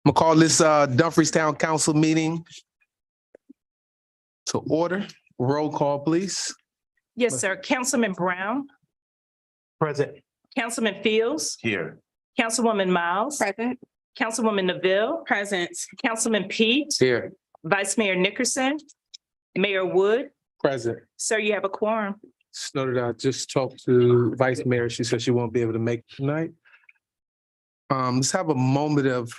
I'm gonna call this Dumfries Town Council meeting to order. Roll call, please. Yes, sir. Councilman Brown, Present. Councilman Fields, Here. Councilwoman Miles, Present. Councilwoman Neville, Present. Councilman Pete, Here. Vice Mayor Nickerson, Mayor Wood. Present. Sir, you have a quorum. Just noted, I just talked to Vice Mayor. She said she won't be able to make it tonight. Let's have a moment of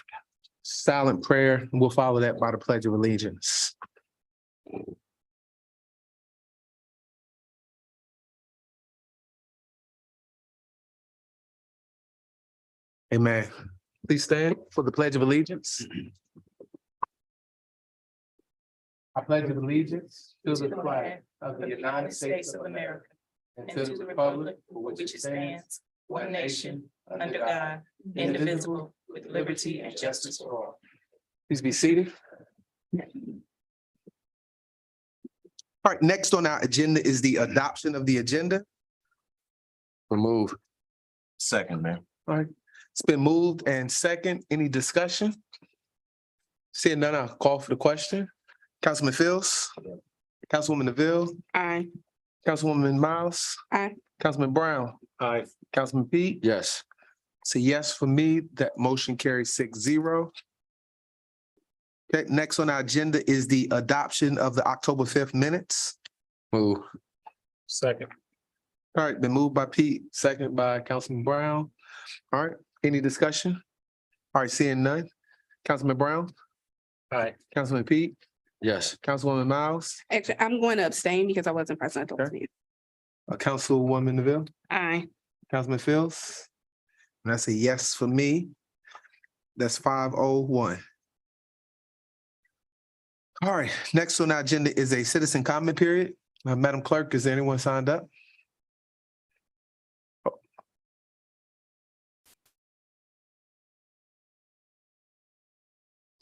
silent prayer, and we'll follow that by the Pledge of Allegiance. Amen. Please stand for the Pledge of Allegiance. I pledge allegiance to the flag of the United States of America and to the republic for which it stands, one nation, under God, indivisible, with liberty and justice for all. Please be seated. All right, next on our agenda is the adoption of the agenda. Remove. Second, man. All right, it's been moved and second. Any discussion? Seeing none, I'll call for the question. Councilman Fields. Councilwoman Neville. Aye. Councilwoman Miles. Aye. Councilman Brown. Aye. Councilman Pete. Yes. It's a yes for me. That motion carries 6-0. Okay, next on our agenda is the adoption of the October 5th minutes. Move. Second. All right, been moved by Pete, second by Councilman Brown. All right, any discussion? All right, seeing none. Councilman Brown. Aye. Councilman Pete. Yes. Councilwoman Miles. Actually, I'm going to abstain because I wasn't present. at the Okay. meeting. Councilwoman Neville. Aye. Councilman Fields. And that's a yes for me. That's 501. All right, next on our agenda is a citizen comment period. Madam Clerk, is there anyone signed up?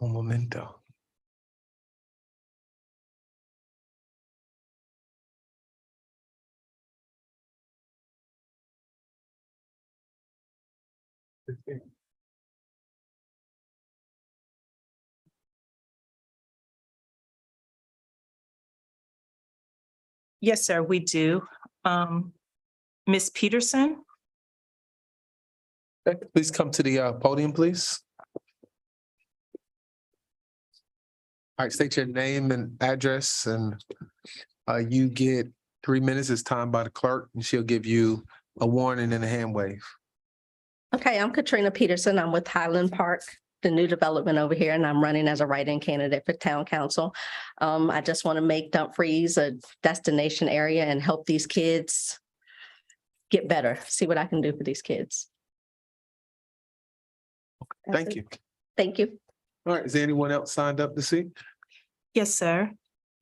Un momento. Yes, sir, we do. Ms. Peterson, Okay, please come to the podium, please. All right, state your name and address, and you get 3 minutes. It's timed by the clerk, and she'll give you a warning and a hand wave. Okay, I'm Katrina Peterson. I'm with Highland Park, the new development over here, and I'm running as a write-in candidate for town council. I just want to make Dumfries a destination area and help these kids get better, see what I can do for these kids. That's Thank it. you. Thank you. All right, is there anyone else signed up to speak? yes, sir.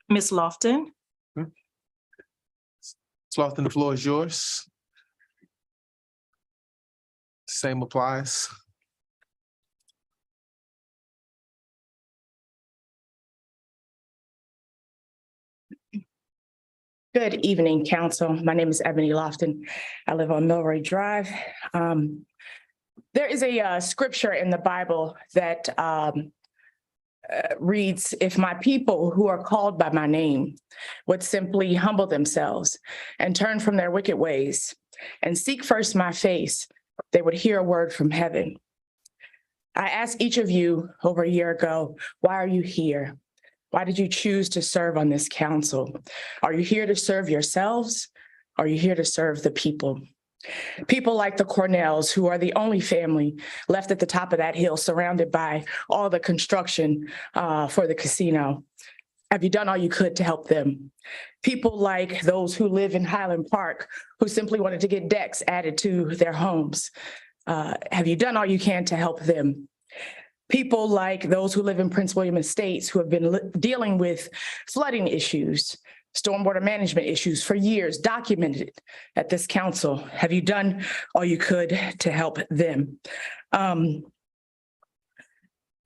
Ms. Lofton, Slaughter, the floor is yours. Same applies. Good evening, council. My name is Ebony Lofton. I live on Milroy Drive. There is a scripture in the Bible that reads, "If my people who are called by my name would simply humble themselves and turn from their wicked ways and seek first my face, they would hear a word from heaven." I asked each of you over a year ago, why are you here? Why did you choose to serve on this council? Are you here to serve yourselves? Are you here to serve the people? People like the Cornells, who are the only family left at the top of that hill, surrounded by all the construction for the casino. Have you done all you could to help them? People like those who live in Highland Park, who simply wanted to get decks added to their homes. Have you done all you can to help them? People like those who live in Prince William Estates, who have been dealing with flooding issues, stormwater management issues for years, documented at this council. Have you done all you could to help them?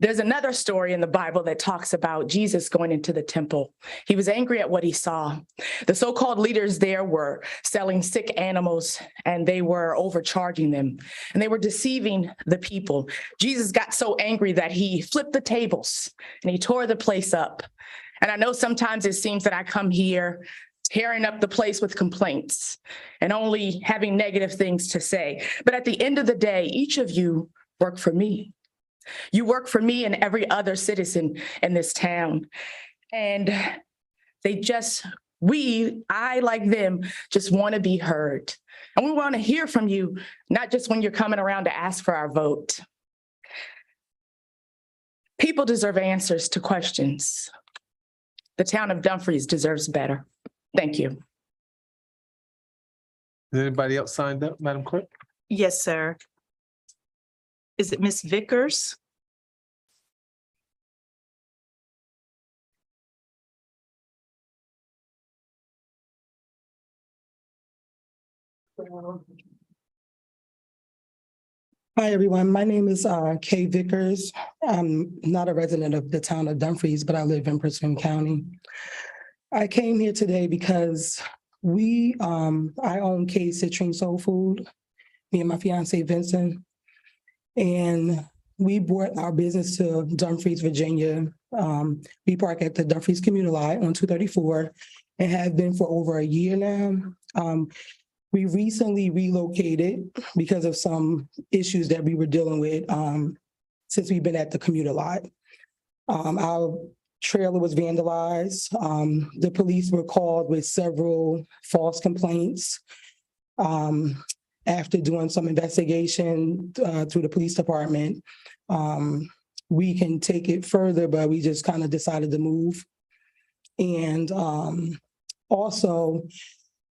There's another story in the Bible that talks about Jesus going into the temple. He was angry at what he saw. The so-called leaders there were selling sick animals and they were overcharging them and they were deceiving the people. Jesus got so angry that he flipped the tables and he tore the place up. And I know sometimes it seems that I come here tearing up the place with complaints and only having negative things to say. But at the end of the day, each of you work for me. You work for me and every other citizen in this town. And I like them, just want to be heard. And we want to hear from you, not just when you're coming around to ask for our vote. People deserve answers to questions. The town of Dumfries deserves better. Thank you. Is anybody else signed up, Madam Clerk? Yes, sir. Is it Ms. Vickers? Hi, everyone. My name is Kay Vickers. I'm not a resident of the town of Dumfries, but I live in Prince William County. I came here today because I own Kay's Citrine Soul Food, me and my fiance Vincent. And we brought our business to Dumfries, Virginia. We park at the Dumfries Community Lot on 234 and have been for over a year now. We recently relocated because of some issues that we were dealing with since we've been at the commuter lot. Our trailer was vandalized. The police were called with several false complaints. After doing some investigation through the police department, we can take it further, but we just kind of decided to move. And also,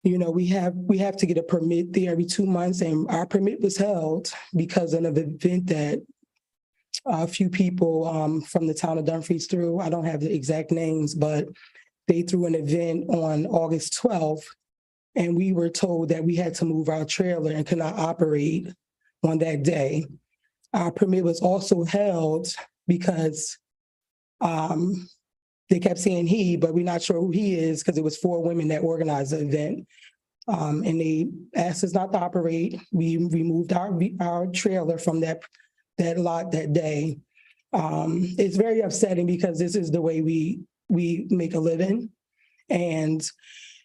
you know, we have to get a permit there every 2 months, and our permit was held because of an event that a few people from the town of Dumfries threw. I don't have the exact names, but they threw an event on August 12th, and we were told that we had to move our trailer and could not operate on that day. Our permit was also held because they kept saying he, but we're not sure who he is because it was 4 women that organized the event. And they asked us not to operate. We removed our trailer from that lot that day. It's very upsetting because this is the way we make a living. And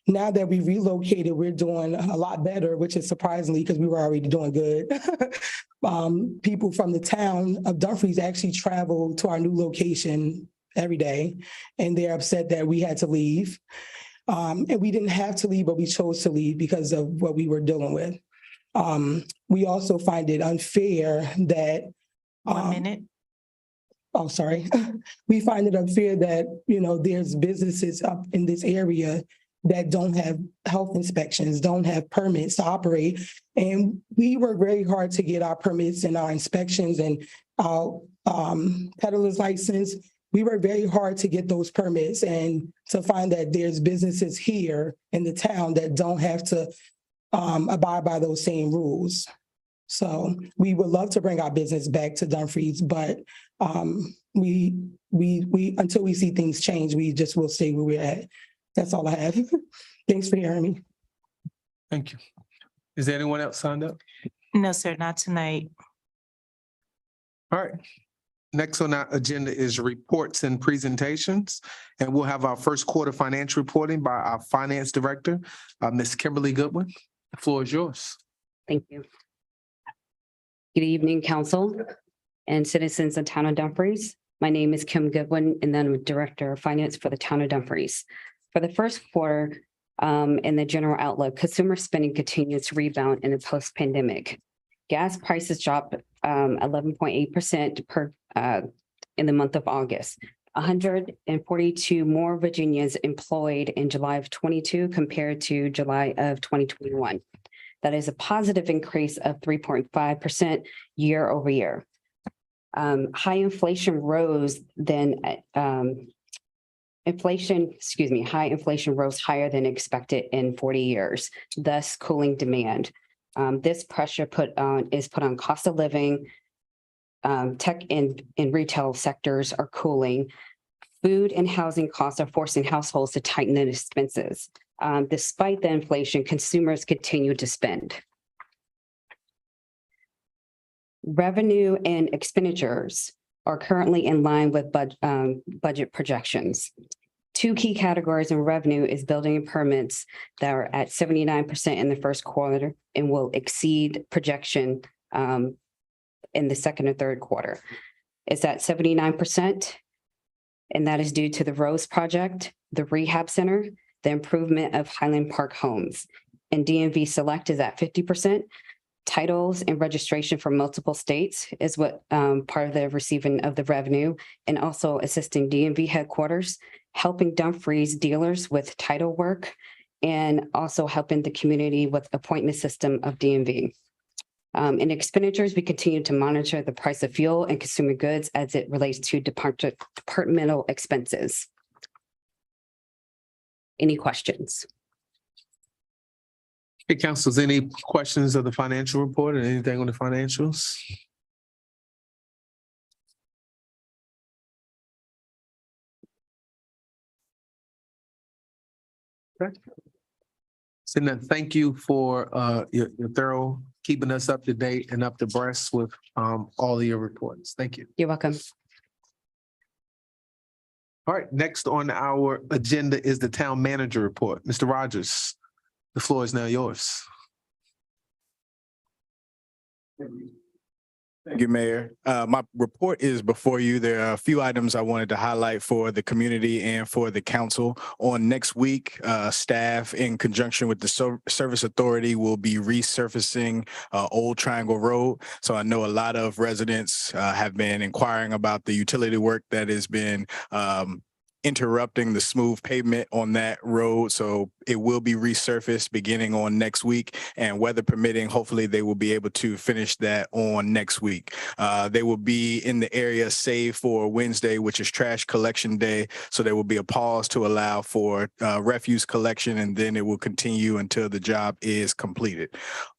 now that we relocated, we're doing a lot better, which is surprisingly because we were already doing good. People from the town of Dumfries actually travel to our new location every day, and they're upset that we had to leave. And we didn't have to leave, but we chose to leave because of what we were dealing with. We also find it unfair that 1 minute. Oh, sorry. We find it unfair that, you know, there's businesses up in this area that don't have health inspections, don't have permits to operate. And we work very hard to get our permits and our inspections and our peddler's license. We work very hard to get those permits and to find that there's businesses here in the town that don't have to abide by those same rules. So we would love to bring our business back to Dumfries, but we until we see things change, we just will stay where we're at. That's all I have. Thanks for hearing me. Thank you. Is there anyone else signed up? No, sir, not tonight. All right. Next on our agenda is reports and presentations, and we'll have our first quarter financial reporting by our finance director, Ms. Kimberly Goodwin. The floor is yours. Thank you. Good evening, council and citizens of town of Dumfries. My name is Kim Goodwin, and then I'm Director of Finance for the town of Dumfries. For the first quarter, in the general outlook, consumer spending continues to rebound in the post-pandemic. Gas prices dropped 11.8% in the month of August. 142 more Virginians employed in July of 22 compared to July of 2021. That is a positive increase of 3.5% year over year. High inflation rose high inflation rose higher than expected in 40 years, thus cooling demand. This pressure is put on cost of living, tech and retail sectors are cooling. Food and housing costs are forcing households to tighten their expenses. Despite the inflation, consumers continue to spend. Revenue and expenditures are currently in line with budget projections. Two key categories in revenue is building and permits that are at 79% in the first quarter and will exceed projection in the second and third quarter. It's at 79%, and that is due to the Rose Project, the Rehab Center, the improvement of Highland Park homes. And DMV Select is at 50%. Titles and registration for multiple states is what part of the receiving of the revenue, and also assisting DMV headquarters, helping Dumfries dealers with title work, and also helping the community with appointment system of DMV. In expenditures, we continue to monitor the price of fuel and consumer goods as it relates to departmental expenses. Any questions? Hey, councils, any questions of the financial report or anything on the financials? Okay. So then thank you for your thorough keeping us up to date and up to breast with all of your reports. Thank you. You're welcome. All right, next on our agenda is the town manager report. Mr. Rogers, the floor is now yours. Thank you, Mayor. My report is before you. There are a few items I wanted to highlight for the community and for the council. On next week, staff in conjunction with the Service Authority will be resurfacing Old Triangle Road. So I know a lot of residents have been inquiring about the utility work that has been interrupting the smooth pavement on that road. So it will be resurfaced beginning on next week, and weather permitting, hopefully they will be able to finish that on next week. They will be in the area save for Wednesday, which is trash collection day. So there will be a pause to allow for refuse collection, and then it will continue until the job is completed.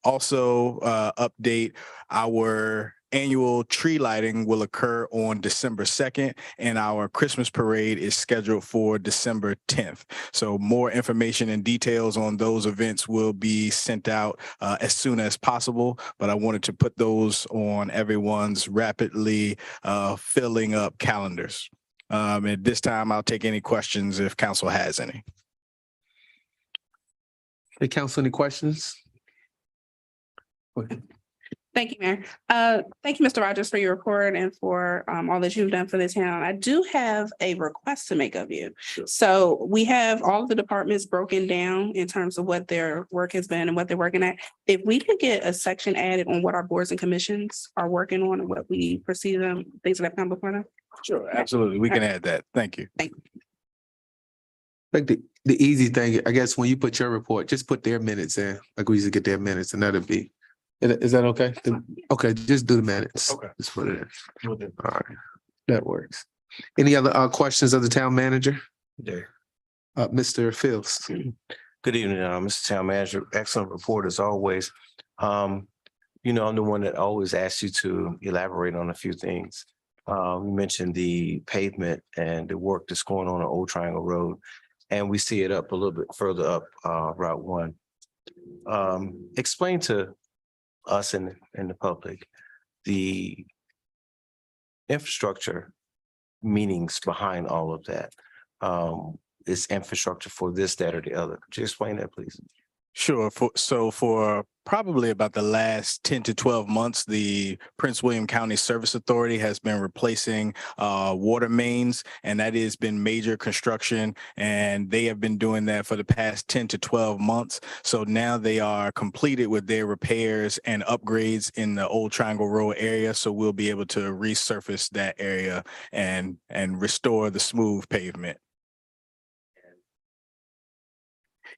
Also, update, our annual tree lighting will occur on December 2nd, and our Christmas parade is scheduled for December 10th. So more information and details on those events will be sent out as soon as possible, but I wanted to put those on everyone's rapidly filling up calendars. At this time, I'll take any questions if council has any. Hey, council, any questions? Go ahead. Thank you, Mayor. Thank you, Mr. Rogers, for your report and for all that you've done for the town. I do have a request to make of you. So we have all of the departments broken down in terms of what their work has been and what they're working at. If we could get a section added on what our boards and commissions are working on and what we perceive them, things that have come before them. Sure, absolutely. We can add that. Thank you. I think the easy thing, I guess, when you put your report, just put their minutes in, like we used to get their minutes, and that'll be. Is that okay? Okay, just do the minutes. Okay. Just put it in. All right, that works. Any other questions of the town manager? There. Mr. Fields. Good evening, Mr. Town Manager. Excellent report as always. I'm the one that always asks you to elaborate on a few things. You mentioned the pavement and the work that's going on Old Triangle Road, and we see it up a little bit further up Route 1. Explain to us and the public the infrastructure meanings behind all of that. Is infrastructure for this, that, or the other? Could you explain that, please? Sure. For probably about the last 10 to 12 months, the Prince William County Service Authority has been replacing water mains, and that has been major construction, and they have been doing that for the past 10 to 12 months. So now they are completed with their repairs and upgrades in the Old Triangle Road area. So we'll be able to resurface that area and restore the smooth pavement.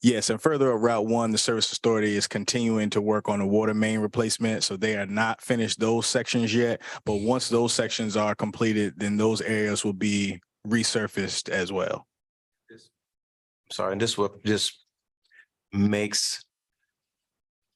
Yes, and further up Route 1, the Service Authority is continuing to work on the water main replacement. So they are not finished those sections yet. But once those sections are completed, then those areas will be resurfaced as well. Sorry, and this what just makes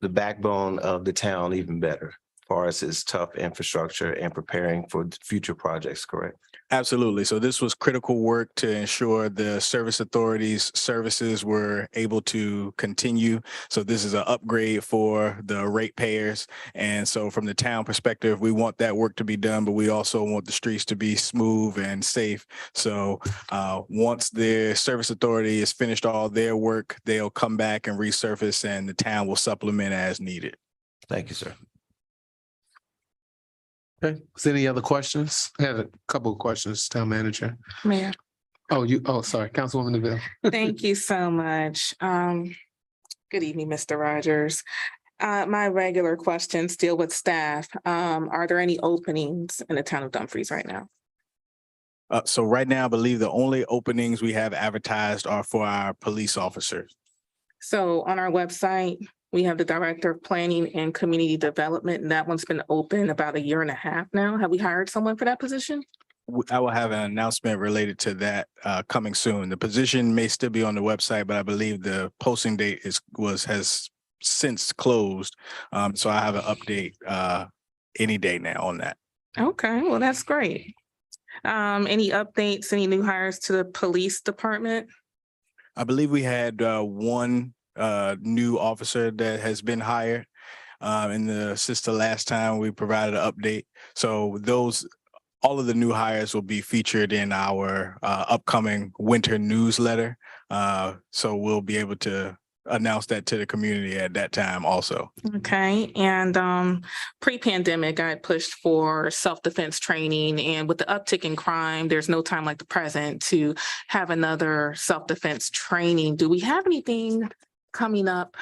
the backbone of the town even better. far as its tough infrastructure and preparing for future projects, correct? Absolutely. So this was critical work to ensure the service authorities' services were able to continue. So this is an upgrade for the ratepayers. And so from the town perspective, we want that work to be done, but we also want the streets to be smooth and safe. So once the service authority has finished all their work, they'll come back and resurface and the town will supplement as needed. Thank you, sir. Okay, is there any other questions? I had a couple of questions, Town Manager. Mayor, Sorry, Councilwoman DeVille. thank you so much. Good evening, Mr. Rogers. My regular questions deal with staff. Are there any openings in the town of Dumfries right now? So right now, I believe the only openings we have advertised are for our police officers. So on our website, we have the Director of Planning and Community Development, and that one's been open about 1.5 years now. Have we hired someone for that position? I will have an announcement related to that coming soon. The position may still be on the website, but I believe the posting date has since closed. So I have an update any day now on that. Okay, well, that's great. Any updates, any new hires to the police department? I believe we had one new officer that has been hired. Since the last time we provided an update. So all of the new hires will be featured in our upcoming winter newsletter. So we'll be able to announce that to the community at that time also. Okay, and pre-pandemic, I pushed for self-defense training, and with the uptick in crime, there's no time like the present to have another self-defense training. Do we have anything coming up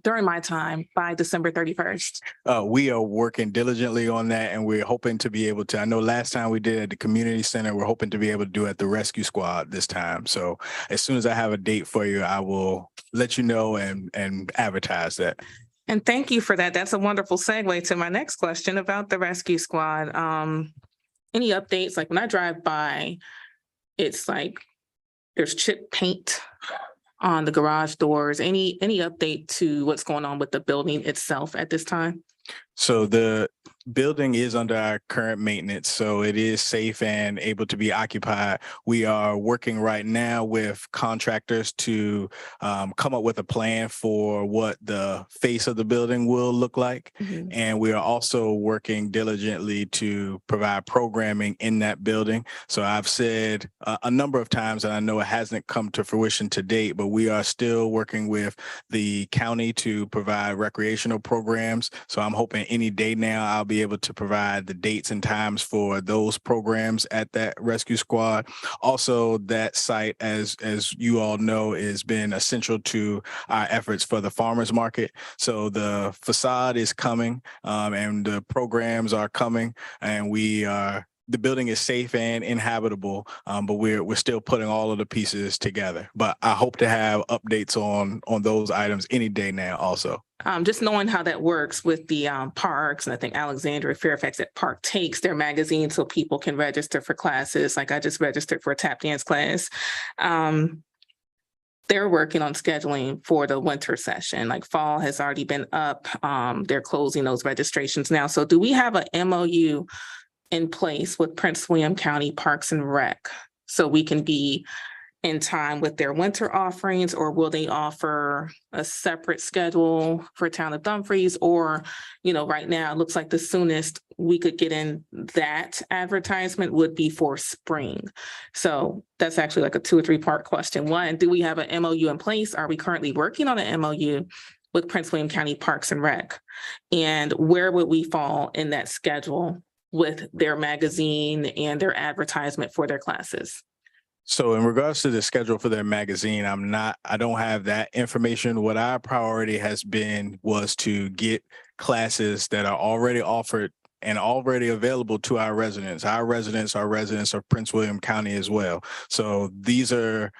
during my time by December 31st? We are working diligently on that, and we're hoping to be able to, I know last time we did at the community center, we're hoping to be able to do it at the rescue squad this time. So as soon as I have a date for you, I will let you know and advertise that. And thank you for that. That's a wonderful segue to my next question about the rescue squad. Any updates? Like when I drive by, it's like there's chip paint on the garage doors. Any update to what's going on with the building itself at this time? So the building is under our current maintenance, so it is safe and able to be occupied. We are working right now with contractors to come up with a plan for what the face of the building will look like. Mm-hmm. And we are also working diligently to provide programming in that building. So I've said a number of times, and I know it hasn't come to fruition to date, but we are still working with the county to provide recreational programs. So I'm hoping any day now I'll be able to provide the dates and times for those programs at that rescue squad. Also, that site, as you all know, has been essential to our efforts for the farmers market. So the facade is coming and the programs are coming, and the building is safe and inhabitable, but we're still putting all of the pieces together. But I hope to have updates on those items any day now also. Just knowing how that works with the parks, and I think Alexandria Fairfax at Park takes their magazine so people can register for classes. Like I just registered for a tap dance class. They're working on scheduling for the winter session. Like fall has already been up. They're closing those registrations now. So do we have a MOU in place with Prince William County Parks and Rec so we can be in time with their winter offerings, or will they offer a separate schedule for Town of Dumfries? Or, right now it looks like the soonest we could get in that advertisement would be for spring. So that's actually like a 2 or 3 part question. One, do we have an MOU in place? Are we currently working on an MOU with Prince William County Parks and Rec? And where would we fall in that schedule with their magazine and their advertisement for their classes? So in regards to the schedule for their magazine, I don't have that information. What our priority was to get classes that are already offered and already available to our residents. Our residents are residents of Prince William County as well. So these are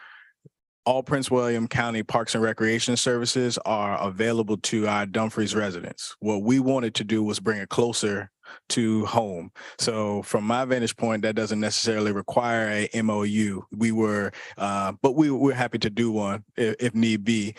all Prince William County Parks and Recreation Services are available to our Dumfries residents. What we wanted to do was bring it closer to home. So from my vantage point, that doesn't necessarily require a MOU. But we're happy to do one if need be.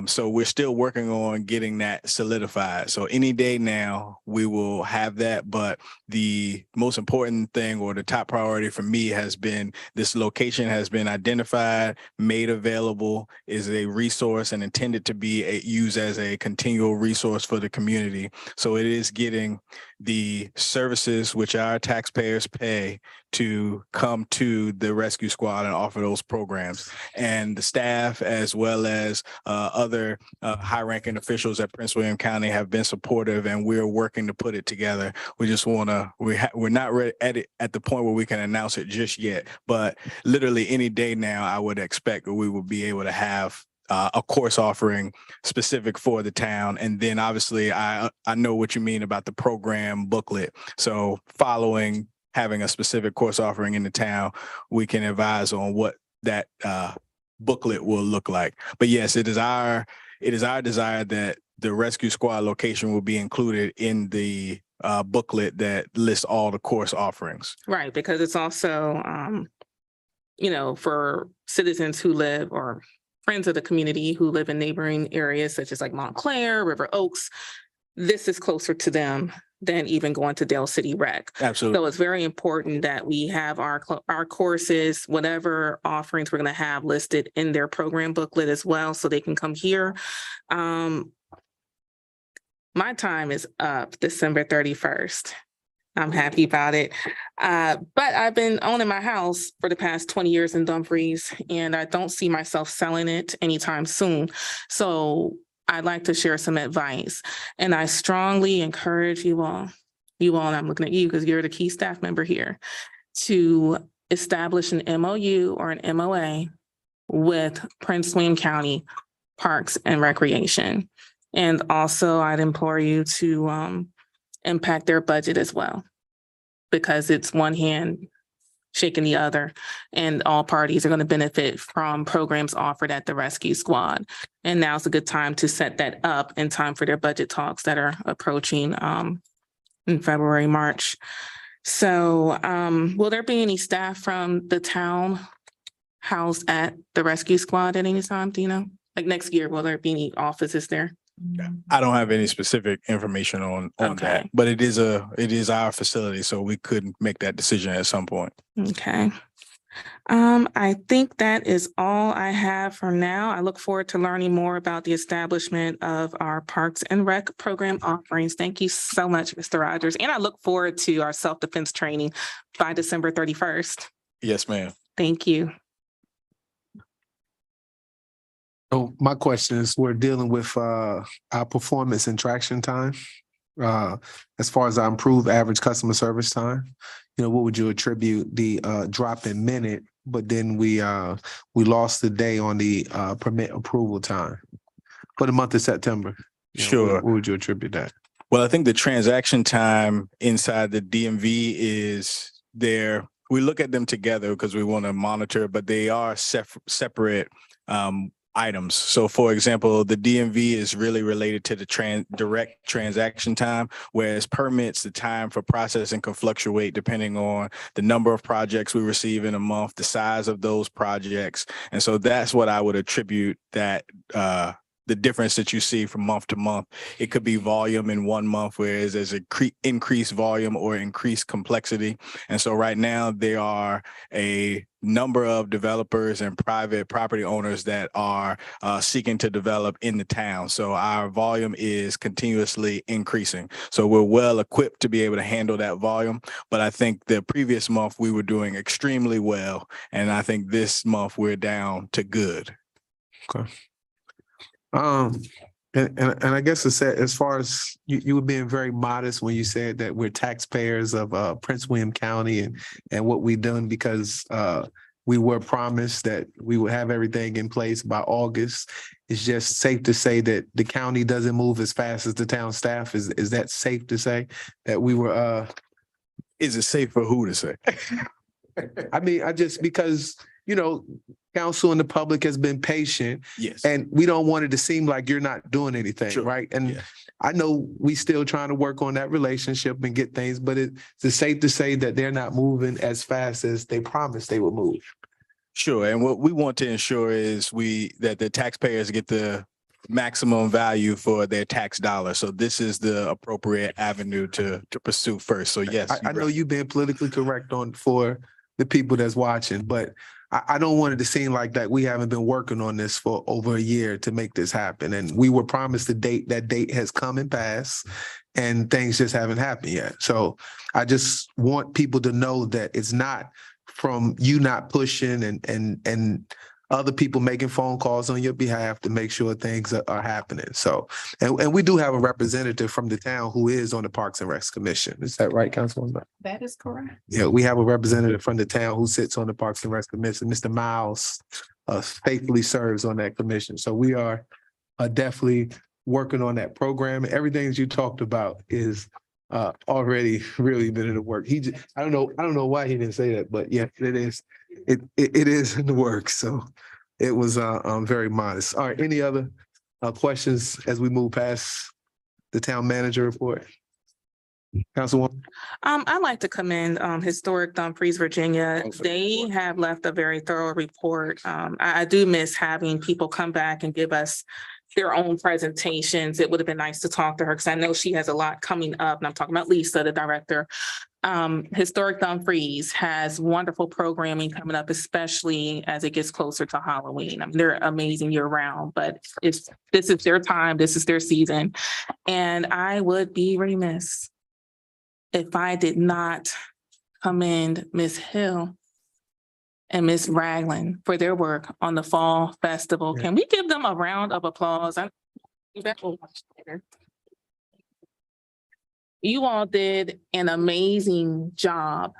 So we're still working on getting that solidified. So any day now, we will have that. But the most important thing, or the top priority for me, has been this location has been identified, made available, is a resource and intended to be used as a continual resource for the community. So it is getting the services which our taxpayers pay to come to the rescue squad and offer those programs. And the staff, as well as other high-ranking officials at Prince William County, have been supportive, and we're working to put it together. We just want to, we're not ready at the point where we can announce it just yet, but literally any day now, I would expect that we will be able to have a course offering specific for the town. And then obviously I know what you mean about the program booklet. So following having a specific course offering in the town, we can advise on what that booklet will look like. But yes, it is our desire that the rescue squad location will be included in the booklet that lists all the course offerings. Right, because it's also, for citizens who live, or friends of the community who live in neighboring areas such as like Montclair, River Oaks, this is closer to them than even going to Dale City Rec. Absolutely. So it's very important that we have our courses, whatever offerings we're going to have listed in their program booklet as well, so they can come here. My time is up December 31st. I'm happy about it. But I've been owning my house for the past 20 years in Dumfries, and I don't see myself selling it anytime soon. So I'd like to share some advice. And I strongly encourage you all, and I'm looking at you because you're the key staff member here, to establish an MOU or an MOA with Prince William County Parks and Recreation. And also I'd implore you to impact their budget as well, because it's one hand shaking the other, and all parties are going to benefit from programs offered at the rescue squad. And now's a good time to set that up in time for their budget talks that are approaching in February, March. So will there be any staff from the town housed at the rescue squad at any time? Do you know? Like next year, will there be any offices there? I don't have any specific information on Okay. that, but it is our facility, so we could make that decision at some point. Okay. I think that is all I have for now. I look forward to learning more about the establishment of our Parks and Rec program offerings. Thank you so much, Mr. Rogers. And I look forward to our self-defense training by December 31st. Yes, ma'am. Thank you. So my question is, we're dealing with our performance and traction time. As far as our improved average customer service time, what would you attribute the drop in minute, but then we lost the day on the permit approval time for the month of September? Sure. What would you attribute that? Well, I think the transaction time inside the DMV is there. We look at them together because we want to monitor, but they are separate items. So for example, the DMV is really related to the direct transaction time, whereas permits, the time for processing can fluctuate depending on the number of projects we receive in a month, the size of those projects. And so that's what I would attribute that the difference that you see from month to month. It could be volume in one month, whereas there's a increased volume or increased complexity. And so right now there are a number of developers and private property owners that are seeking to develop in the town. So our volume is continuously increasing. So we're well equipped to be able to handle that volume. But I think the previous month we were doing extremely well. And I think this month we're down to good. Okay. And I guess as far as you were being very modest when you said that we're taxpayers of Prince William County and what we've done, because we were promised that we would have everything in place by August. It's just safe to say that the county doesn't move as fast as the town staff. Is that safe to say that we were? Is it safe for who to say? I mean, because council and the public has been patient, Yes. and we don't want it to seem like you're not doing anything, Sure. right? And Yeah. I know we still trying to work on that relationship and get things, but it's safe to say that they're not moving as fast as they promised they would move. Sure. And what we want to ensure is that the taxpayers get the maximum value for their tax dollar. So this is the appropriate avenue to pursue first. So yes. I know you've been politically correct for the people that's watching, but I don't want it to seem like that we haven't been working on this for over a year to make this happen. And we were promised the date. That date has come and passed, and things just haven't happened yet. So I just want people to know that it's not from you not pushing and other people making phone calls on your behalf to make sure things are happening. So, and we do have a representative from the town who is on the Parks and Recs Commission. Is that right, Councilwoman? That is correct. Yeah, we have a representative from the town who sits on the Parks and Recs Commission. Mr. Miles faithfully serves on that commission. So we are definitely working on that program. Everything that you talked about is already really been in the work. I don't know why he didn't say that, but yeah, it is. It is in the works. So it was very modest. All right, any other questions as we move past the town manager report? Councilwoman? I'd like to commend Historic Dumfries, Virginia. They have left a very thorough report. I do miss having people come back and give us their own presentations. It would have been nice to talk to her because I know she has a lot coming up. And I'm talking about Lisa, the director. Historic Dumfries has wonderful programming coming up, especially as it gets closer to Halloween. I mean, they're amazing year round, but this is their time, this is their season. And I would be remiss if I did not commend Ms. Hill and Ms. Ragland for their work on the Fall Festival. Yeah. Can we give them a round of applause? You all did an amazing job.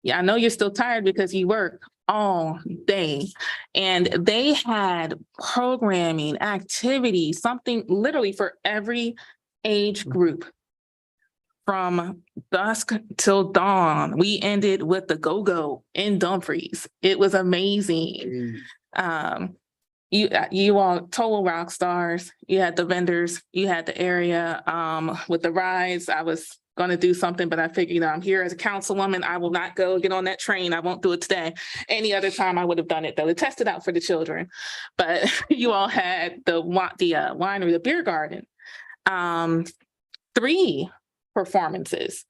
Yeah, I know you're still tired because you work all day. And they had programming, activities, something literally for every age group. From dusk till dawn. We ended with the go-go in Dumfries. It was amazing. You all total rock stars. You had the vendors, you had the area with the rides. I was gonna do something, but I figured, I'm here as a councilwoman. I will not go get on that train. I won't do it today. Any other time I would have done it though, to test it out for the children. But you all had the winery, the beer garden. 3 performances.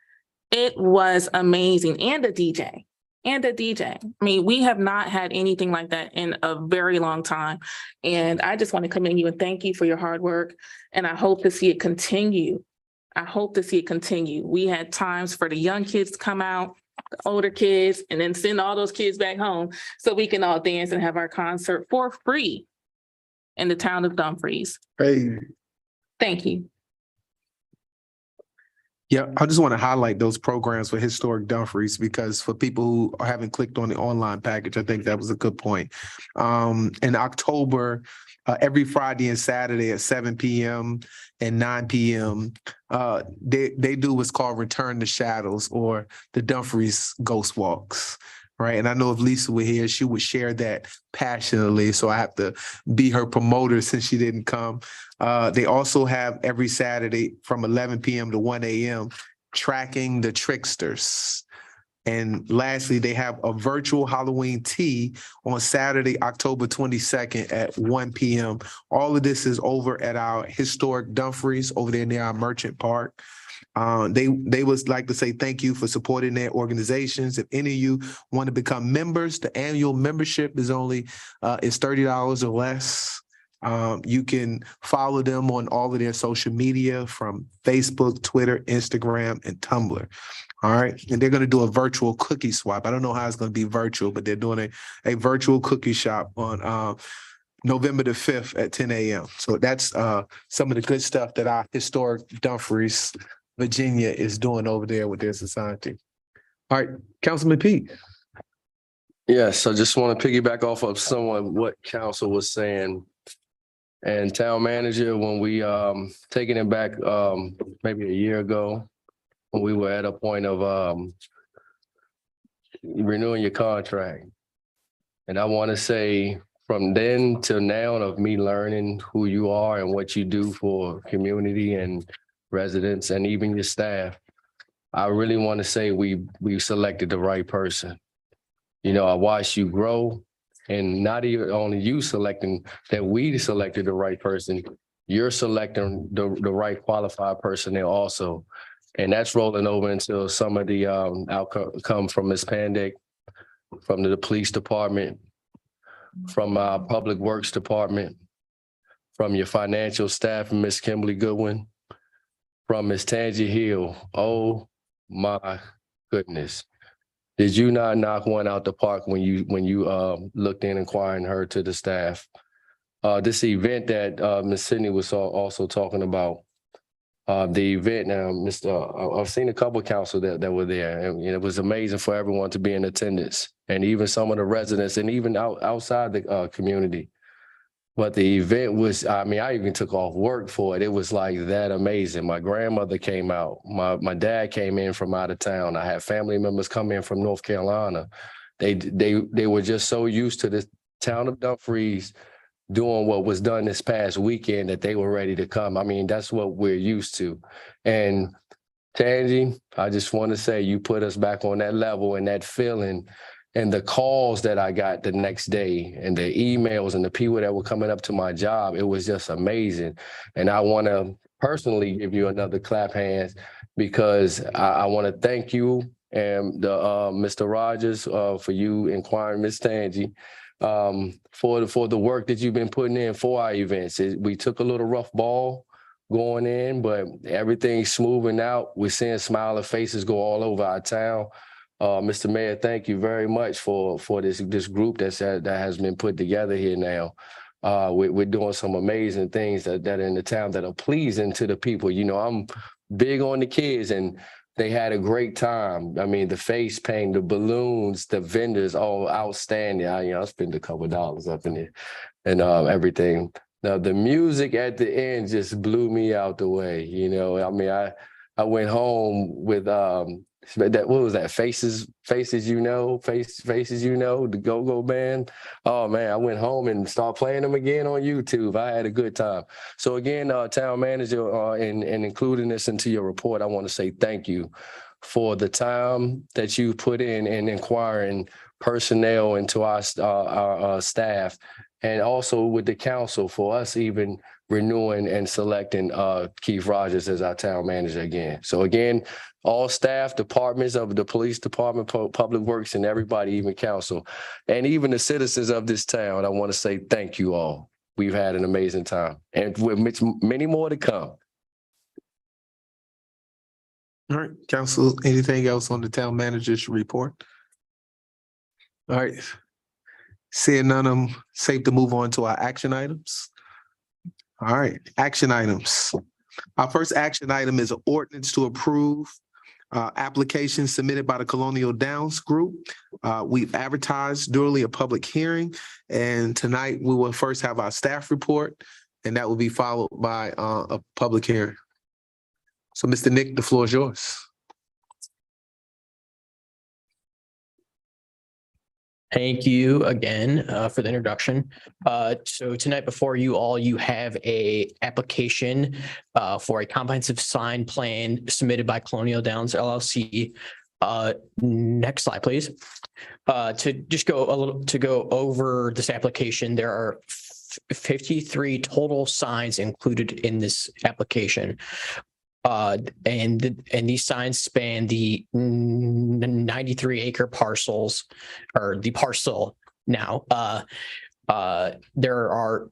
It was amazing. And a DJ. I mean, we have not had anything like that in a very long time. And I just want to commend you and thank you for your hard work. And I hope to see it continue. We had times for the young kids to come out, the older kids, and then send all those kids back home so we can all dance and have our concert for free in the town of Dumfries. Hey. Thank you. Yeah, I just want to highlight those programs for Historic Dumfries because for people who haven't clicked on the online package, I think that was a good point. In October, every Friday and Saturday at 7 p.m. and 9 p.m., they do what's called Return to Shadows or the Dumfries Ghost Walks. Right. And I know if Lisa were here, she would share that passionately. So I have to be her promoter since she didn't come. They also have every Saturday from 11 p.m. to 1 a.m. Tracking the Tricksters. And lastly, they have a virtual Halloween tea on Saturday, October 22nd at 1 p.m. All of this is over at our Historic Dumfries over there near our Merchant Park. They would like to say thank you for supporting their organizations. If any of you want to become members, the annual membership is only is $30 or less. You can follow them on all of their social media from Facebook, Twitter, Instagram, and Tumblr. All right. And they're going to do a virtual cookie swap. I don't know how it's going to be virtual, but they're doing a virtual cookie shop on November the 5th at 10 a.m. So that's some of the good stuff that our Historic Dumfries, Virginia is doing over there with their society. All right, Councilman Pete. Yes, I just want to piggyback off of what council was saying. And town manager, when we taking it back maybe a year ago, when we were at a point of renewing your contract. And I want to say from then till now of me learning who you are and what you do for community and residents and even your staff, I really want to say we selected the right person. You know, I watched you grow, and not even only you selecting that we selected the right person, you're selecting the right qualified personnel also. And that's rolling over into some of the outcome from Ms. Pandick, from the police department, from our public works department, from your financial staff, Ms. Kimberly Goodwin, from Ms. Tangi Hill. Oh my goodness. Did you not knock one out the park when you looked in inquiring her to the staff? This event that Ms. Sidney was also talking about, the event, I've seen a couple of council that were there, and it was amazing for everyone to be in attendance, and even some of the residents, and even outside the community. But the event was, I mean, I even took off work for it. It was like that amazing. My grandmother came out. My dad came in from out of town. I had family members come in from North Carolina. They were just so used to the town of Dumfries doing what was done this past weekend that they were ready to come. I mean, that's what we're used to. And Tangi, I just want to say you put us back on that level, and that feeling and the calls that I got the next day and the emails and the people that were coming up to my job, it was just amazing. And I want to personally give you another clap hands, because I want to thank you and Mr. Rogers for you inquiring Ms. Tangi for the work that you've been putting in for our events. We took a little rough ball going in, but everything's smoothing out. We're seeing smiling faces go all over our town. Mr. Mayor, thank you very much for this group that has been put together here now. We're doing some amazing things that are in the town that are pleasing to the people. You know, I'm big on the kids, and they had a great time. I mean, the face paint, the balloons, the vendors, all outstanding. I spent a couple of dollars up in there and everything. Now, the music at the end just blew me out the way. You know, I mean, I went home with what was that? Faces, you know, the Go-Go Band. Oh man, I went home and started playing them again on YouTube. I had a good time. So again, town manager, and including this into your report, I want to say thank you for the time that you put in inquiring personnel into our staff, and also with the council for us even renewing and selecting Keith Rogers as our town manager again. So again, all staff departments of the police department, public works, and everybody, even council, and even the citizens of this town, I want to say thank you all. We've had an amazing time, and with many more to come. All right, council, anything else on the town manager's report? All right. Seeing none, I'm safe to move on to our action items. All right, action items. Our first action item is an ordinance to approve application submitted by the Colonial Downs Group. We've advertised duly a public hearing, and tonight we will first have our staff report, and that will be followed by a public hearing. So, Mr. Nick, the floor is yours. Thank you again for the introduction. So tonight before you all, you have a application for a comprehensive sign plan submitted by Colonial Downs LLC. Next slide, please. To just go over this application, there are 53 total signs included in this application. And these signs span the 93-acre parcels, or the parcel now. There are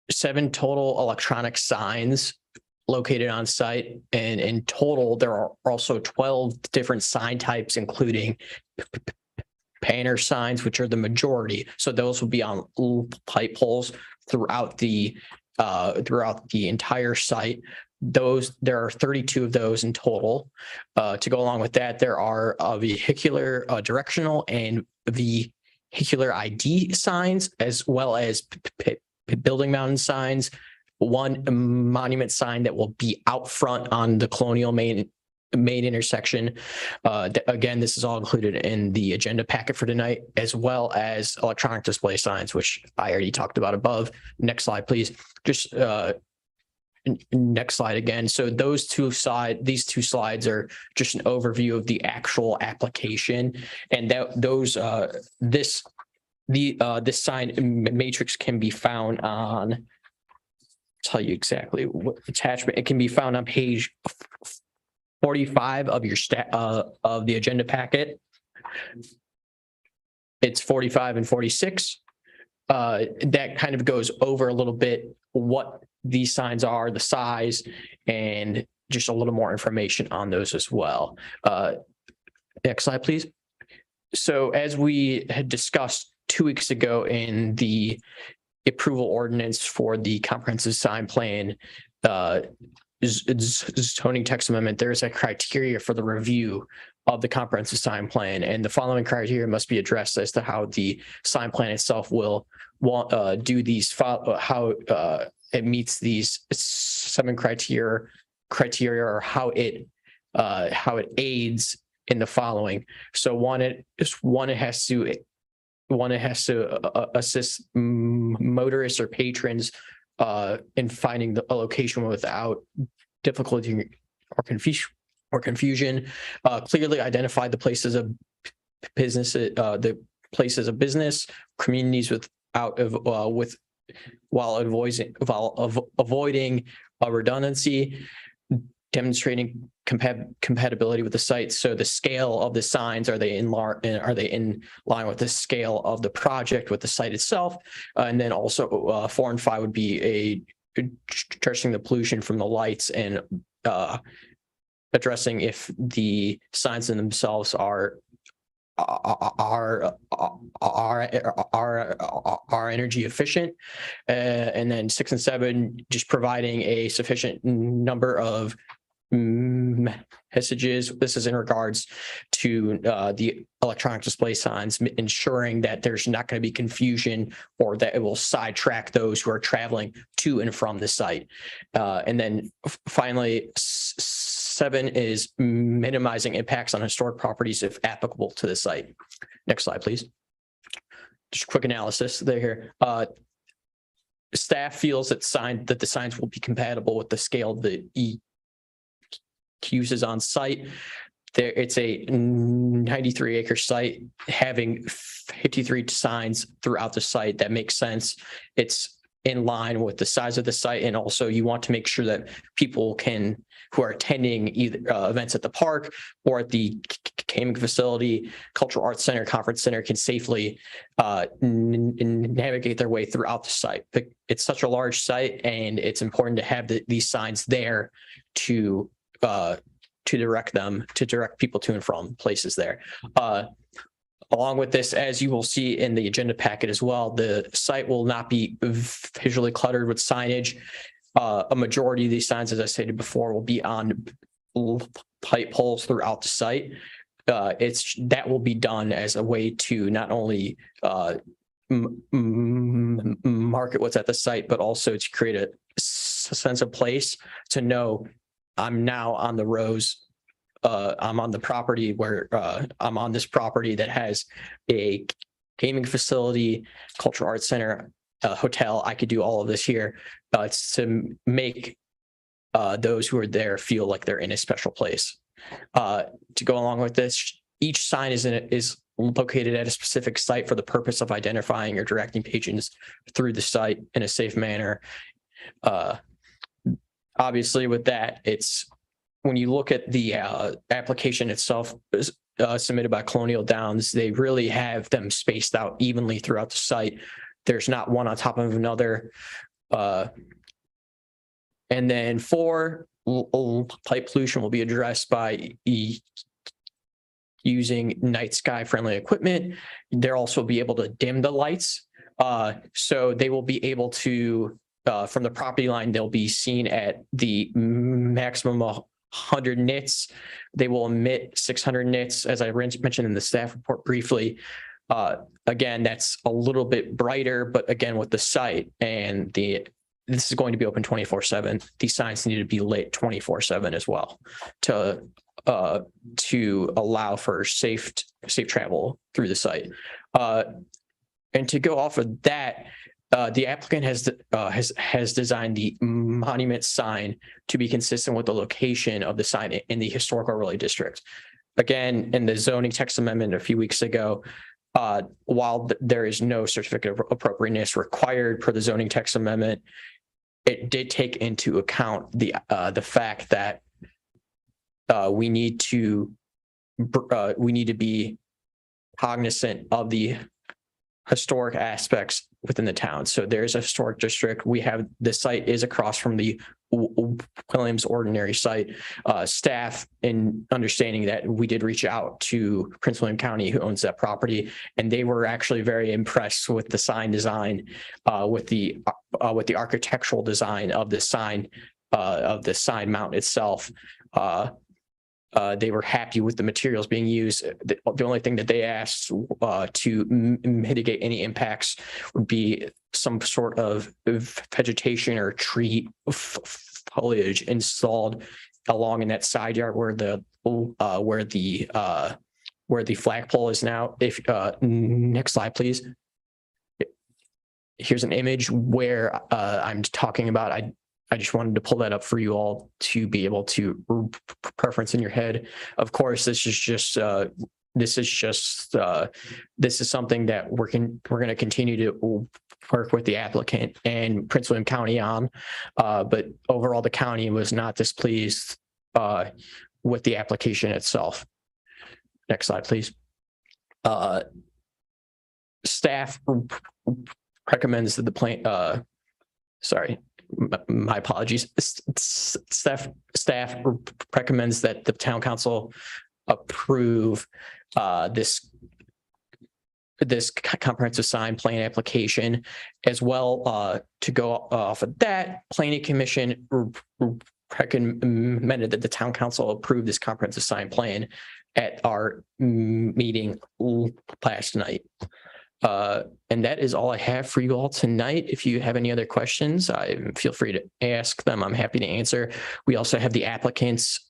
7 total electronic signs located on site, and in total there are also 12 different sign types, including banner signs, which are the majority. So those will be on light poles throughout the entire site. There are 32 of those in total. To go along with that, there are vehicular directional and vehicular ID signs, as well as building mounted signs, one monument sign that will be out front on the Colonial main main intersection. Again, this is all included in the agenda packet for tonight, as well as electronic display signs, which I already talked about above. Next slide, please. Just next slide again. So these two slides are just an overview of the actual application, and this sign matrix can be found on. Tell you exactly what attachment. It can be found on page 45 of your of the agenda packet. It's 45 and 46. That kind of goes over a little bit what these signs are, the size, and just a little more information on those as well. Next slide, please. So as we had discussed 2 weeks ago in the approval ordinance for the comprehensive sign plan, zoning text amendment, there's a criteria for the review of the comprehensive sign plan, and the following criteria must be addressed as to how the sign plan itself will do these, how it meets these 7 criteria, or how it aids in the following. So one, it has to assist motorists or patrons in finding a location without difficulty or confusion. Clearly identify the places of business, communities while avoiding redundancy, demonstrating compatibility with the site. So the scale of the signs, are they in line with the scale of the project with the site itself? And then also 4 and 5 would be addressing the pollution from the lights, and addressing if the signs in themselves are energy efficient. And then 6 and 7, just providing a sufficient number of messages. This is in regards to the electronic display signs, ensuring that there's not going to be confusion or that it will sidetrack those who are traveling to and from the site. And then finally, 7 is minimizing impacts on historic properties if applicable to the site. Next slide, please. Just a quick analysis there. Staff feels that the signs will be compatible with the scale of the uses on site. It's a 93-acre site having 53 signs throughout the site. That makes sense. It's in line with the size of the site, and also you want to make sure that people who are attending either events at the park or at the gaming facility, cultural arts center, conference center, can safely navigate their way throughout the site. It's such a large site, and it's important to have these signs there to direct people to and from places there. Along with this, as you will see in the agenda packet as well, the site will not be visually cluttered with signage. A majority of these signs, as I stated before, will be on pipe poles throughout the site. That will be done as a way to not only market what's at the site, but also to create a sense of place, to know I'm now on the rows. I'm on the property where I'm on this property that has a gaming facility, cultural arts center, hotel. I could do all of this here. It's to make those who are there feel like they're in a special place. To go along with this, each sign is located at a specific site for the purpose of identifying or directing patrons through the site in a safe manner. Obviously, with that, when you look at the application itself submitted by Colonial Downs, they really have them spaced out evenly throughout the site. There's not one on top of another. And then 4, light pollution will be addressed by using night sky friendly equipment. They'll also be able to dim the lights. So they will be able to, from the property line, they'll be seen at the maximum 100 nits. They will emit 600 nits, as I mentioned in the staff report briefly. Again, that's a little bit brighter, but again, with the site and this is going to be open 24/7. These signs need to be lit 24/7 as well to to allow for safe travel through the site. And to go off of that, the applicant has designed the monument sign to be consistent with the location of the sign in the historic overlay district. Again, in the zoning text amendment a few weeks ago, while there is no certificate of appropriateness required per the zoning text amendment, it did take into account the fact that we need to be cognizant of the historic aspects within the town. So there's a historic district. We have, the site is across from the Williams Ordinary site. Staff, in understanding that, we did reach out to Prince William County, who owns that property, and they were actually very impressed with the sign design, with the architectural design of the sign mount itself. They were happy with the materials being used. The only thing that they asked to mitigate any impacts would be some sort of vegetation or tree foliage installed along in that side yard where the flagpole is now. If next slide, please. Here's an image where I'm talking about. I just wanted to pull that up for you all to be able to preference in your head. Of course, this is something that we're going to continue to work with the applicant and Prince William County on. But overall, the county was not displeased with the application itself. Next slide, please. Staff recommends that the plan. Sorry. My apologies. Staff recommends that the town council approve this comprehensive sign plan application, as well. To go off of that, Planning Commission recommended that the town council approve this comprehensive sign plan at our meeting last night. And that is all I have for you all tonight. If you have any other questions, feel free to ask them. I'm happy to answer. We also have the applicant's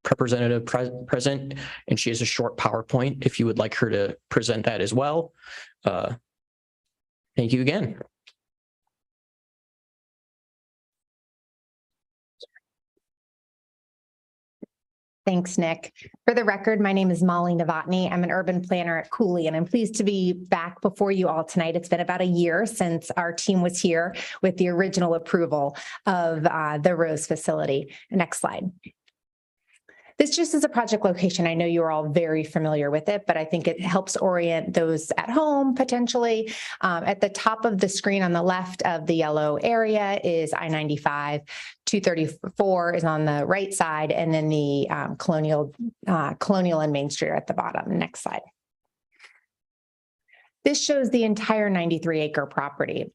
representative present, and she has a short PowerPoint if you would like her to present that as well. Thank you again. Thanks, Nick. For the record, my name is Molly Novotny. I'm an urban planner at Cooley, and I'm pleased to be back before you all tonight. It's been about a year since our team was here with the original approval of the Rose facility. Next slide. This just is a project location. I know you're all very familiar with it, but I think it helps orient those at home potentially. At the top of the screen on the left of the yellow area is I-95. 234 is on the right side, and then the Colonial and Main Street are at the bottom. Next slide. This shows the entire 93-acre property.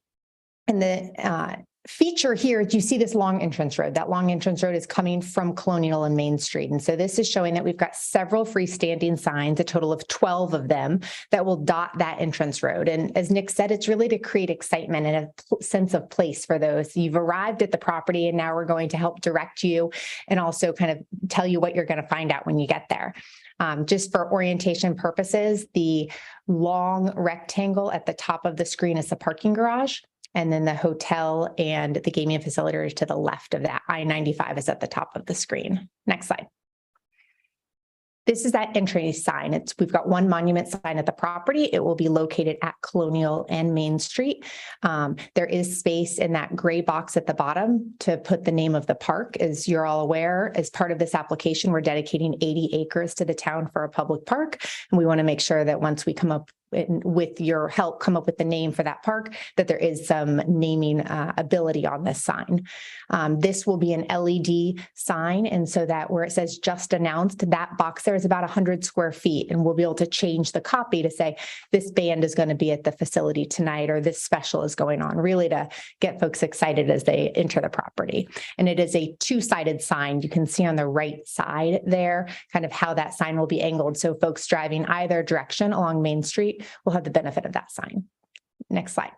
And the feature here, you see this long entrance road. That long entrance road is coming from Colonial and Main Street. And so this is showing that we've got several freestanding signs, a total of 12 of them, that will dot that entrance road. And as Nick said, it's really to create excitement and a sense of place for those. You've arrived at the property, and now we're going to help direct you and also kind of tell you what you're going to find out when you get there. Just for orientation purposes, the long rectangle at the top of the screen is the parking garage. And then the hotel and the gaming facility are to the left of that. I-95 is at the top of the screen. Next slide. This is that entry sign. We've got one monument sign at the property. It will be located at Colonial and Main Street. There is space in that gray box at the bottom to put the name of the park. As you're all aware, as part of this application, we're dedicating 80 acres to the town for a public park. And we want to make sure that once we come up with your help, come up with the name for that park, that there is some naming ability on this sign. This will be an LED sign. And so that where it says just announced, that box there is about 100 square feet. And we'll be able to change the copy to say, this band is going to be at the facility tonight, or this special is going on, really to get folks excited as they enter the property. And it is a two-sided sign. You can see on the right side there, kind of how that sign will be angled. So folks driving either direction along Main Street will have the benefit of that sign. Next slide.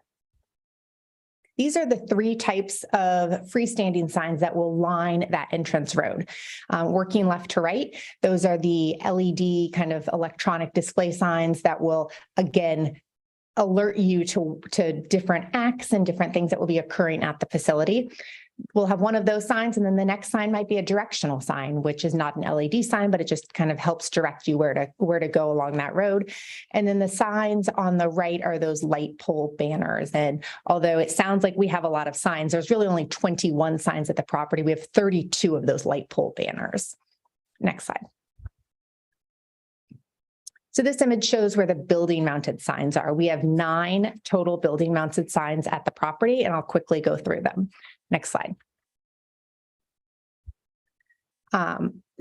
These are the three types of freestanding signs that will line that entrance road. Working left to right, those are the LED kind of electronic display signs that will, again, alert you to different acts and different things that will be occurring at the facility. We'll have one of those signs, and then the next sign might be a directional sign, which is not an LED sign, but it just kind of helps direct you where to go along that road. And then the signs on the right are those light pole banners. And although it sounds like we have a lot of signs, there's really only 21 signs at the property. We have 32 of those light pole banners. Next slide. So this image shows where the building mounted signs are. We have 9 total building mounted signs at the property, and I'll quickly go through them. Next slide.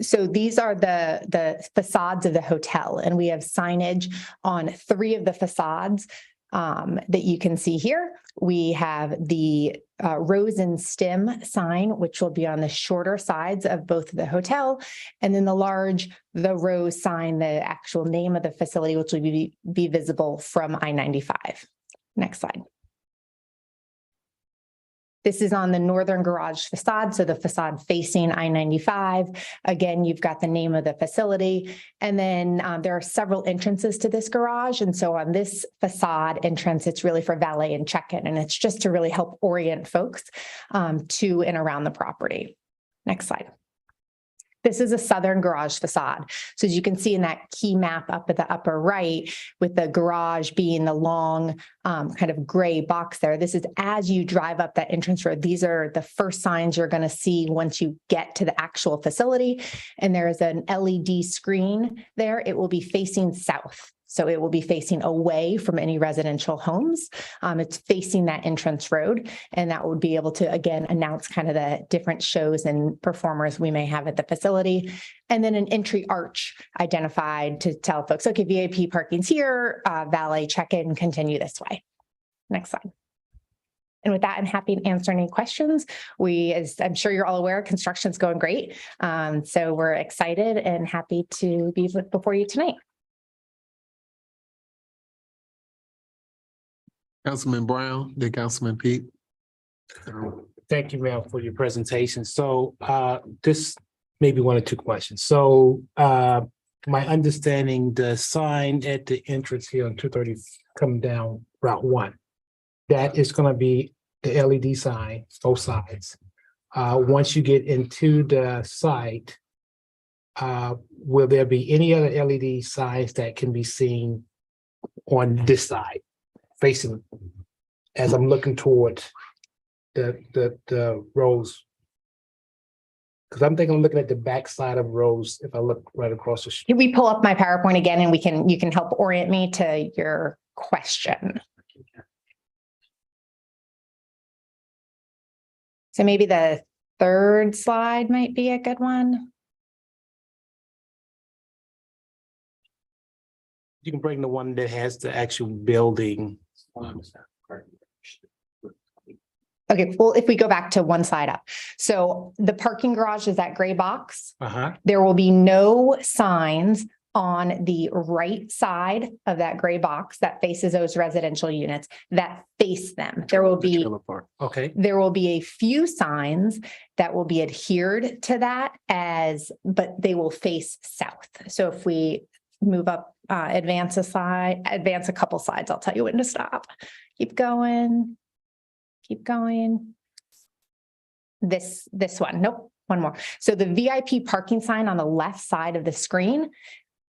So these are the facades of the hotel, and we have signage on 3 of the facades that you can see here. We have the Rose and Stem sign, which will be on the shorter sides of both the hotel, and then the Rose sign, the actual name of the facility, which will be visible from I-95. Next slide. This is on the northern garage facade, so the facade facing I-95. Again, you've got the name of the facility, and then there are several entrances to this garage. And so on this facade entrance, it's really for valet and check-in, and it's just to really help orient folks to and around the property. Next slide. This is a southern garage facade. So as you can see in that key map up at the upper right, with the garage being the long kind of gray box there, this is as you drive up that entrance road. These are the first signs you're going to see once you get to the actual facility. And there is an LED screen there. It will be facing south. So it will be facing away from any residential homes. It's facing that entrance road, and that would be able to, again, announce kind of the different shows and performers we may have at the facility. And then an entry arch identified to tell folks, okay, VIP parking's here, valet check-in, continue this way. Next slide. And with that, I'm happy to answer any questions. As I'm sure you're all aware, construction's going great. So we're excited and happy to be before you tonight. Councilman Brown, then Councilman Pete. Thank you, ma'am, for your presentation. So this may be 1 or 2 questions. So my understanding, the sign at the entrance here on 230 coming down Route 1, that is going to be the LED sign, both sides. Once you get into the site, will there be any other LED signs that can be seen on this side, facing, as I'm looking toward the Rose? Because I'm thinking I'm looking at the back side of Rose if I look right across the street. Can we pull up my PowerPoint again, and you can help orient me to your question? So maybe the 3rd slide might be a good one. You can bring the one that has the actual building. Okay, well, if we go back to one slide up. So the parking garage is that gray box. There will be no signs on the right side of that gray box that faces those residential units that face them. There will be a few signs that will be adhered to that but they will face south. So if we move up, advance a couple slides, I'll tell you when to stop. Keep going. This one, nope, one more. So the VIP parking sign on the left side of the screen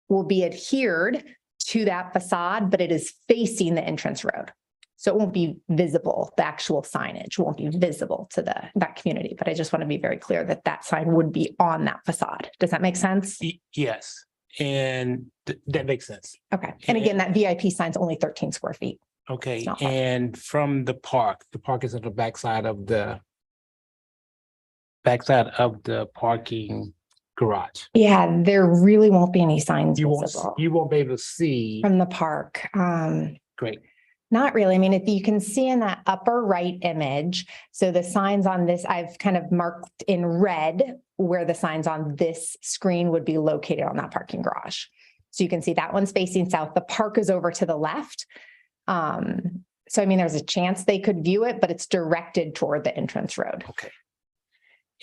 will be adhered to that facade, but it is facing the entrance road. So it won't be visible. The actual signage won't be visible to that community, but I just want to be very clear that that sign would be on that facade. Does that make sense? Yes, and that makes sense. Okay, and again, that VIP sign's only 13 square feet. Okay, and from the park is at the backside of the parking garage. Yeah, there really won't be any signs visible. You won't be able to see from the park. Great. Not really. I mean, if you can see in that upper right image, so the signs on this, I've kind of marked in red where the signs on this screen would be located on that parking garage. So you can see that one's facing south. The park is over to the left. So I mean, there's a chance they could view it, but it's directed toward the entrance road. Okay.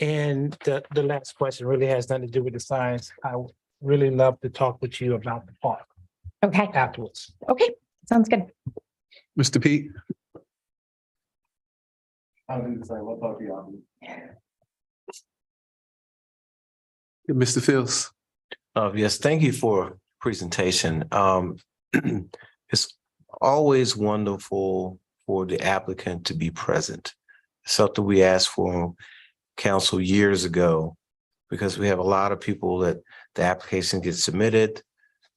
And the last question really has nothing to do with the signs. I would really love to talk with you about the park Okay, afterwards. okay, sounds good. Mr. Pete? I'll do the same. I'll talk to y'all. Mr. Fields? Yes, thank you for presentation. It's always wonderful for the applicant to be present. Something we asked for council years ago, because we have a lot of people that the application gets submitted,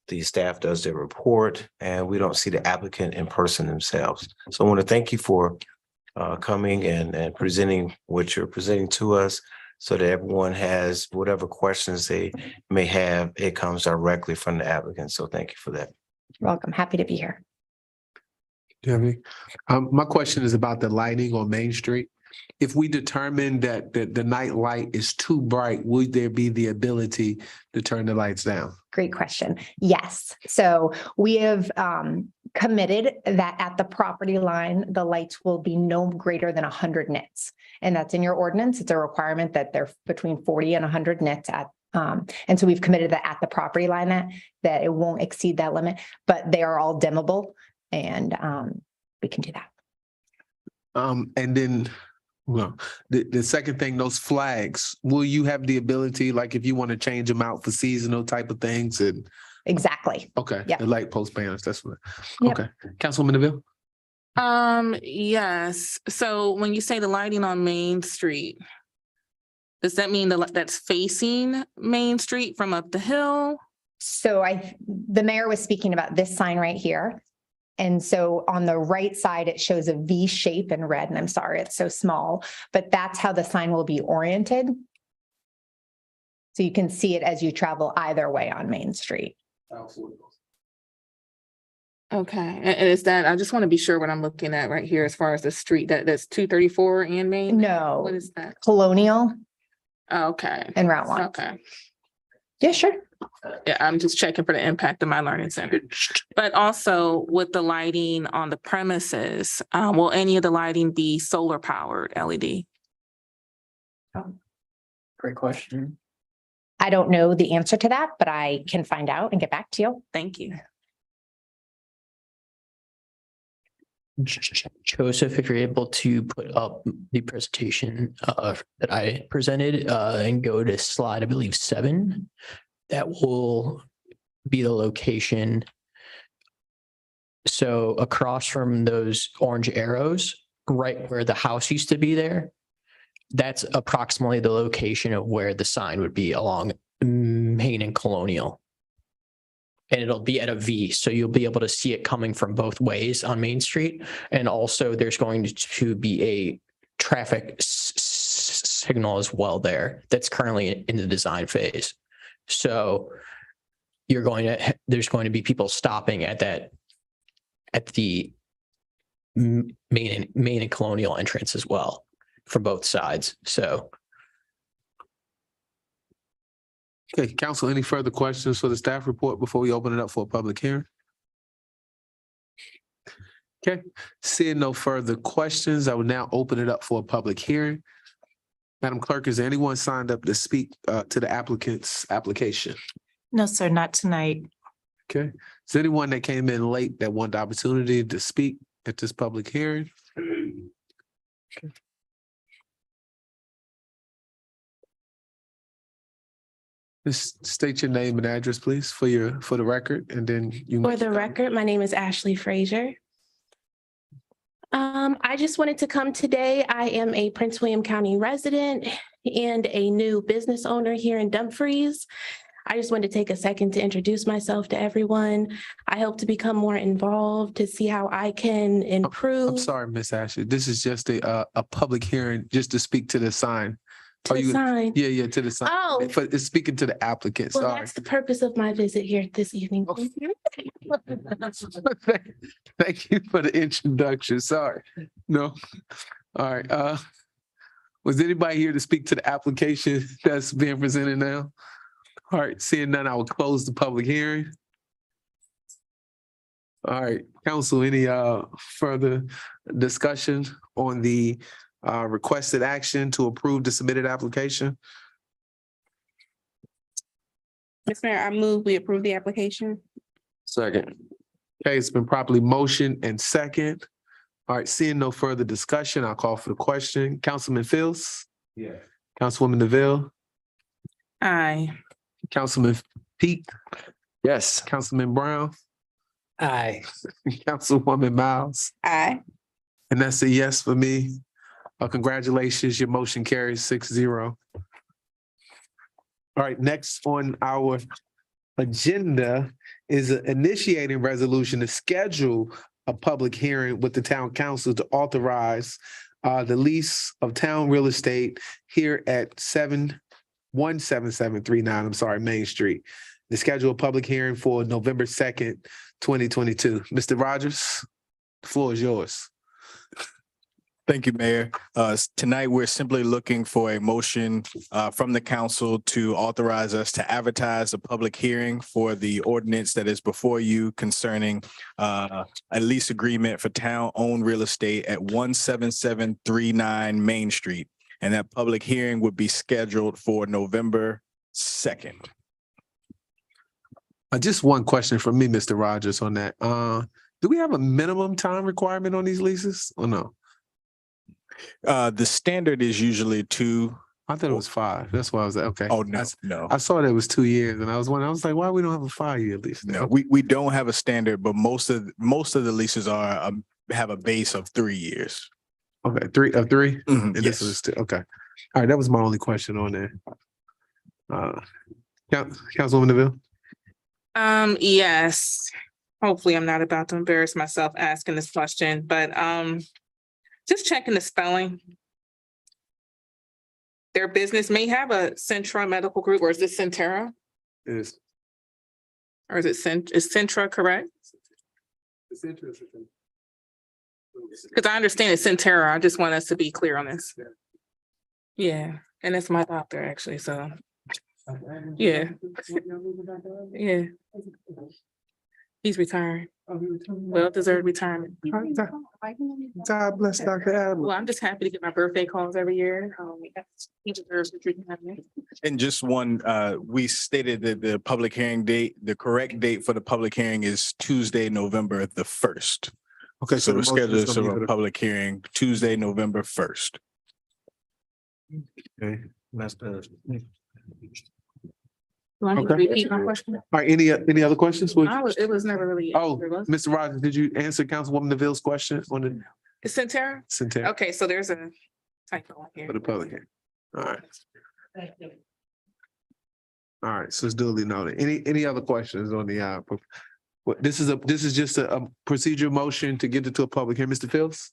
the staff does their report, and we don't see the applicant in person themselves. So I want to thank you for coming and presenting what you're presenting to us, so that everyone has whatever questions they may have, it comes directly from the applicant. So thank you for that. You're welcome. Happy to be here. Do you have any? My question is about the lighting on Main Street. If we determine that the night light is too bright, would there be the ability to turn the lights down? Great question. Yes. So we have committed that at the property line, the lights will be no greater than 100 nits. And that's in your ordinance. It's a requirement that they're between 40 and 100 nits at. And so we've committed that at the property line that it won't exceed that limit, but they are all dimmable, and we can do that. And then, well, the second thing, those flags, will you have the ability, like if you want to change them out for seasonal type of things and? Exactly. Okay, Yep. the light post banners, that's what. Yep. Okay, Councilwoman DeVille? Yes. So when you say the lighting on Main Street, does that mean that's facing Main Street from up the hill? So the mayor was speaking about this sign right here. And so on the right side, it shows a V shape in red, and I'm sorry, it's so small, but that's how the sign will be oriented. So you can see it as you travel either way on Main Street. Okay, and is that, I just want to be sure what I'm looking at right here as far as the street, that's 234 and Main? No, What is that? Colonial Okay, and Route 1. okay. Yeah, sure. Yeah, I'm just checking for the impact of my learning center. But also with the lighting on the premises, will any of the lighting be solar powered LED? Great question. I don't know the answer to that, but I can find out and get back to you. Thank you. Joseph, if you're able to put up the presentation that I presented and go to slide, I believe 7, that will be the location. So across from those orange arrows, right where the house used to be there, that's approximately the location of where the sign would be along Main and Colonial. And it'll be at a V, so you'll be able to see it coming from both ways on Main Street. And also there's going to be a traffic signal as well there that's currently in the design phase. So there's going to be people stopping at the Main and Colonial entrance as well for both sides. So. Okay, council, any further questions for the staff report before we open it up for a public hearing? Okay, seeing no further questions, I will now open it up for a public hearing. Madam Clerk, is there anyone signed up to speak to the applicant's application? No, sir, not tonight. Okay, is there anyone that came in late that wanted the opportunity to speak at this public hearing? Okay. Just state your name and address, please, for the record, and then you. For the record, my name is Ashley Frazier. I just wanted to come today. I am a Prince William County resident and a new business owner here in Dumfries. I just wanted to take a second to introduce myself to everyone. I hope to become more involved to see how I can improve. I'm sorry, Miss Ashley. This is just a public hearing, just to speak to the sign. To the sign. Yeah, to the sign. Oh. It's speaking to the applicant, Well, sorry. that's the purpose of my visit here this evening. Thank you for the introduction, sorry. No, all right, was anybody here to speak to the application that's being presented now? All right, seeing none, I will close the public hearing. All right, council, any further discussion on the requested action to approve the submitted application? Ms. Mayor, I move we approve the application. Second. Okay, it's been properly motioned and second. All right, seeing no further discussion, I'll call for the question. Councilman Fields? Yeah. Councilwoman Neville? Aye. Councilman Pete? Yes. Councilman Brown? Aye. Councilwoman Miles? Aye. And that's a yes for me. Congratulations, your motion carries 6-0. All right, next on our agenda is an initiating resolution to schedule a public hearing with the town council to authorize the lease of town real estate here at 17739, Main Street. To schedule a public hearing for November 2nd, 2022. Mr. Rogers, the floor is yours. Thank you, Mayor. Tonight, we're simply looking for a motion from the council to authorize us to advertise a public hearing for the ordinance that is before you concerning a lease agreement for town-owned real estate at 17739 Main Street. And that public hearing would be scheduled for November 2nd. Just one question from me, Mr. Rogers, on that. Do we have a minimum time requirement on these leases or no? The standard is usually 2. I thought it was 5. That's why I was like, okay. Oh, no, no. I saw that it was 2 years and I was wondering, I was like, why we don't have a 5-year lease? No, we don't have a standard, but most of the leases are have a base of 3 years. Okay, 3 of 3? Mhm, And this yes. was 2, okay. All right, that was my only question on there. Councilwoman Neville? Yes. Hopefully I'm not about to embarrass myself asking this question, but just checking the spelling. Their business may have a Centra Medical Group, or is this Centera? It is. Or is it is Centra correct? It's interesting. Because I understand it's Centera. I just want us to be clear on this. Yeah, and it's my doctor actually, so. Yeah. Yeah. He's retiring. Well-deserved retirement. God bless Dr. Adams. Well, I'm just happy to get my birthday calls every year. He deserves the treatment. And just one, we stated that the public hearing date, the correct date for the public hearing is Tuesday, November the 1st. Okay, So the we're motion is scheduled gonna be for for a the- public hearing Tuesday, November 1st. Okay, that's better. You want me to Okay. repeat my question? All right, any other questions? It was never really. Oh, was it? Mr. Rogers, did you answer Councilwoman Neville's question on the It's Centera? Centennial Okay, so there's a typo here. for the public hearing? All right. All right, so it's duly noted. Any other questions on the this is just a procedure motion to get it to a public hearing. Mr. Fields?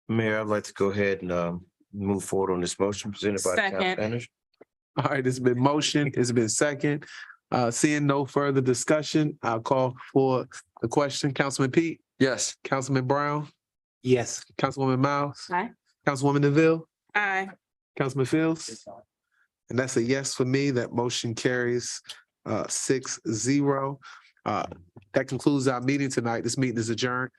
Mayor, I'd like to go ahead and move forward on this motion presented by the town Second. manager. All right, it's been motion, it's been second. Seeing no further discussion, I'll call for the question. Councilman Pete? Yes. Councilman Brown? Yes. Councilwoman Miles? Aye. Councilwoman Neville? Aye. Councilman Fields? And that's a yes for me. That motion carries 6-0. That concludes our meeting tonight. This meeting is adjourned.